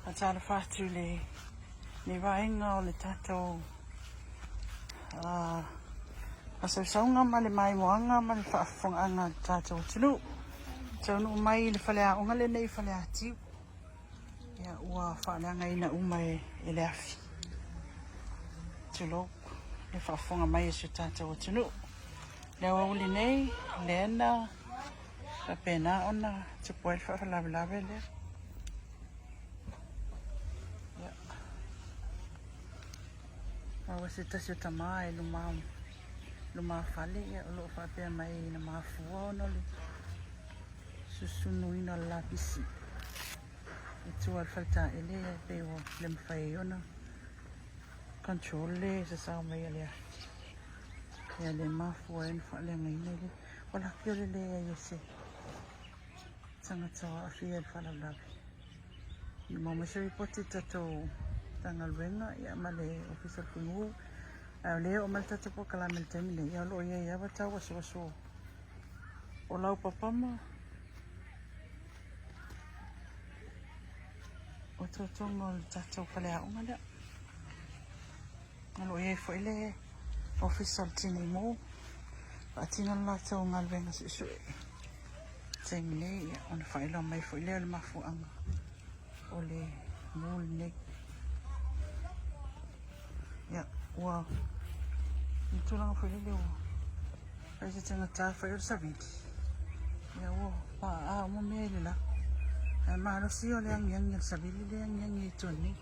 Atala whātu le waenga o le tātou asausaunga ma le mai moanga ma le whaafonga tātou tunu. Tau no mai le whale a onga le nei whale a tiu. Ia ua whaananga ina umai e le afi. Tulo le whaafonga mai e su tātou tunu. Le auli nei, le ena, ka pēnā ona, tupu e whaalawelawe lea. Awa se tasi o tamaa e luma fale ia o loo whapea mai na mafua ono le susunu ina la pisi. E tua al falta ele e pewa le mwhai ona. Control le sa sao mai alea. Ia le mafua e nwha le ngai nei le. Wala kio le lea i se. Tangata a fia e whalalawe. Ni mamasho i poti tatou tangalwenga ia ma le official kungu. Le o malta tapo kalamel temine ia lo ia wata waso o lau papama o totongo le tatou pale a unga lea lo ia fo ile official tini mo patina la tau ngalwenga si temine ia ona faila mai fo ile le mafu anga o le mul ne ia wow. Itu lang fo ile wo. Kasi tanga ta fo sa vidi. Ya wo pa mo me ile la. Ma lo si o le ang yang sa vidi le ang yang itu ni.